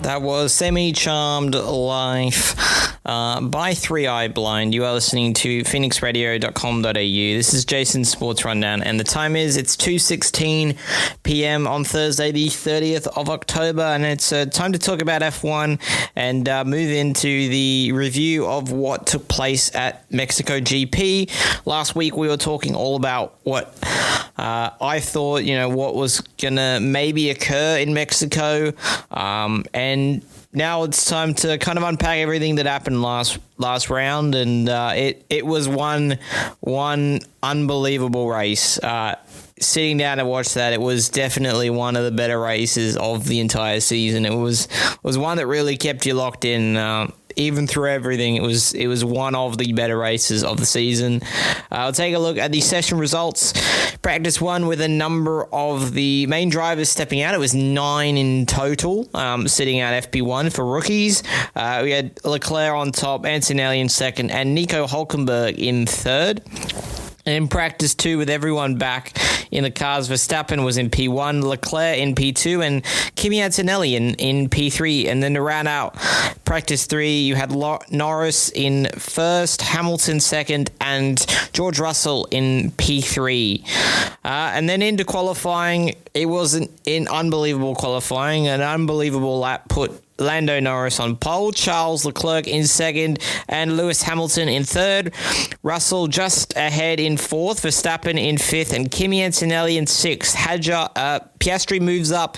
That was Semi-Charmed Life by 3i Blind. You are listening to phoenixradio.com.au. This is Jason's Sports Rundown, and the time is, it's 2:16 p.m. on Thursday, the 30th of October, and it's time to talk about F1 and move into the review of what took place at Mexico GP. Last week, we were talking all about what I thought, what was going to maybe occur in Mexico, and now it's time to kind of unpack everything that happened last round, and it was one unbelievable race. Sitting down to watch that, it was definitely one of the better races of the entire season. It was one that really kept you locked in. Even through everything, it was one of the better races of the season. I'll take a look at the session results. Practice 1 with a number of the main drivers stepping out. It was 9 in total, sitting out FP1 for rookies. We had Leclerc on top, Antonelli in second, and Nico Hulkenberg in third. In practice 2, with everyone back in the cars, Verstappen was in P1, Leclerc in P2, and Kimi Antonelli in P3. And then to round out practice 3, you had Norris in first, Hamilton second, and George Russell in P3. And then into qualifying, it was an unbelievable qualifying, an unbelievable lap put Lando Norris on pole, Charles Leclerc in second, and Lewis Hamilton in third. Russell just ahead in fourth, Verstappen in fifth, and Kimi Antonelli in sixth. Piastri moves up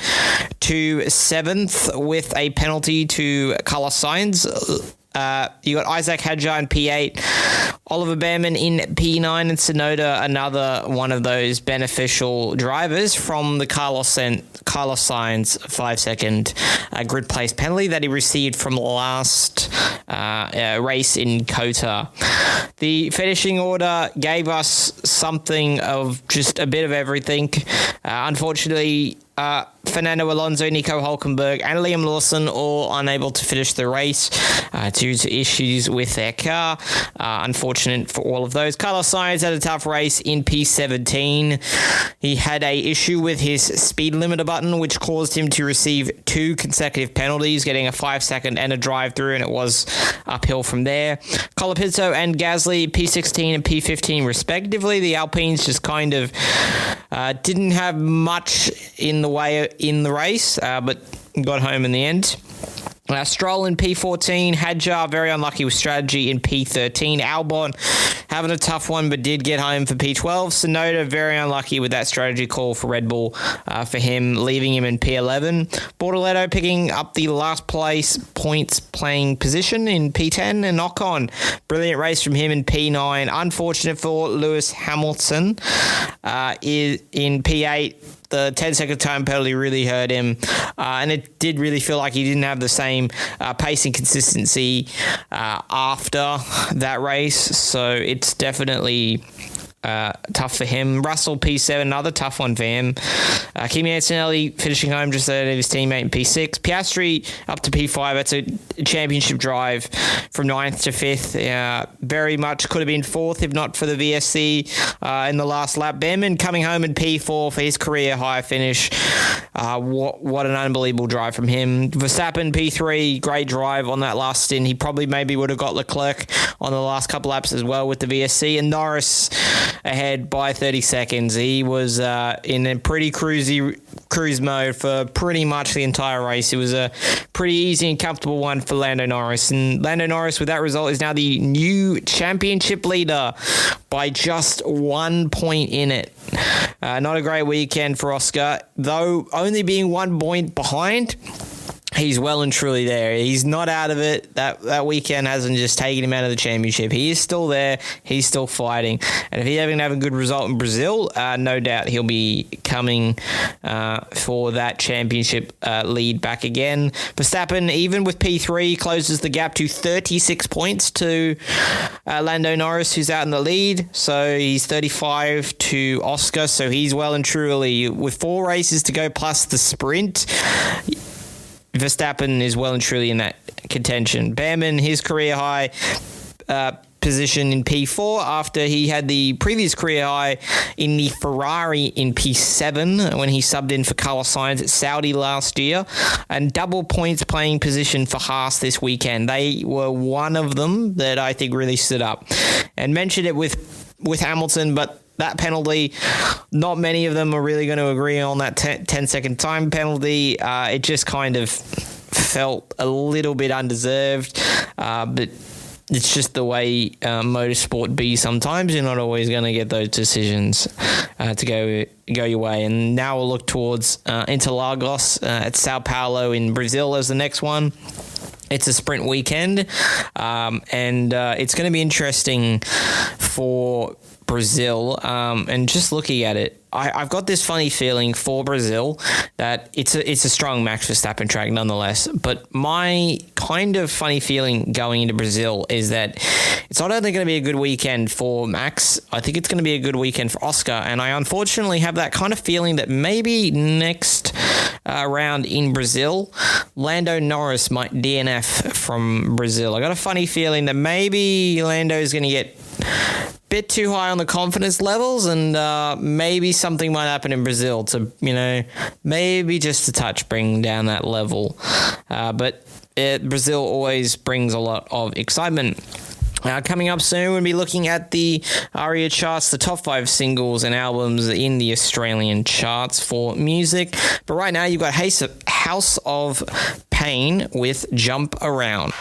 to seventh with a penalty to Carlos Sainz. You got Isaac Hadjar in P8, Oliver Behrman in P9, and Tsunoda, another one of those beneficial drivers from the Carlos Sainz 5-second grid place penalty that he received from last race in COTA. The finishing order gave us something of just a bit of everything. Unfortunately, Fernando Alonso, Nico Hulkenberg, and Liam Lawson all unable to finish the race due to issues with their car. Unfortunate for all of those. Carlos Sainz had a tough race in P17. He had a issue with his speed limiter button, which caused him to receive 2 consecutive penalties, getting a 5-second and a drive-through, and it was uphill from there. Colapinto and Gasly, P16 and P15 respectively. The Alpines just kind of didn't have much in the way in the race, but got home in the end. Stroll in P14, Hadjar very unlucky with strategy in P13, Albon having a tough one but did get home for P12, Tsunoda very unlucky with that strategy call for Red Bull for him, leaving him in P11, Bortoleto picking up the last place points playing position in P10, and Ocon, brilliant race from him in P9, unfortunate for Lewis Hamilton is in P8. The 10-second time penalty really hurt him, and it did really feel like he didn't have the same pace and consistency after that race, so it's definitely tough for him. Russell P7, another tough one for him. Kimi Antonelli finishing home just ahead of his teammate in P6. Piastri up to P5. That's a championship drive from 9th to 5th. Very much could have been 4th if not for the VSC in the last lap. Behrman coming home in P4 for his career high finish. What an unbelievable drive from him. Verstappen P3, great drive on that last stint. He probably maybe would have got Leclerc on the last couple laps as well with the VSC. And Norris ahead by 30 seconds. He was in a pretty cruise mode for pretty much the entire race. It was a pretty easy and comfortable one for Lando Norris. And Lando Norris, with that result, is now the new championship leader by just 1 point in it. Not a great weekend for Oscar, though only being 1 point behind. He's well and truly there. He's not out of it. That weekend hasn't just taken him out of the championship. He is still there. He's still fighting. And if he doesn't have a good result in Brazil, no doubt he'll be coming for that championship lead back again. Verstappen, even with P3, closes the gap to 36 points to Lando Norris, who's out in the lead. So he's 35 to Oscar. So he's well and truly, with 4 races to go plus the sprint, Verstappen is well and truly in that contention. Behrman, his career high, position in P4 after he had the previous career high in the Ferrari in P7 when he subbed in for Carlos Sainz at Saudi last year, and double points playing position for Haas this weekend. They were one of them that I think really stood up. And mentioned it with Hamilton, but that penalty, not many of them are really going to agree on that 10-second time penalty. It just kind of felt a little bit undeserved, but it's just the way motorsport be sometimes. You're not always going to get those decisions to go your way. And now we'll look towards Interlagos at Sao Paulo in Brazil as the next one. It's a sprint weekend, and it's going to be interesting for Brazil. And just looking at it, I've got this funny feeling for Brazil that it's a strong Max Verstappen track nonetheless. But my kind of funny feeling going into Brazil is that it's not only going to be a good weekend for Max, I think it's going to be a good weekend for Oscar. And I unfortunately have that kind of feeling that maybe next round in Brazil, Lando Norris might DNF from Brazil. I got a funny feeling that maybe Lando is going to get bit too high on the confidence levels, and maybe something might happen in Brazil to, maybe just a touch bring down that level. But Brazil always brings a lot of excitement. Coming up soon, we'll be looking at the ARIA charts, the top 5 singles and albums in the Australian charts for music. But right now, you've got House of Pain with Jump Around.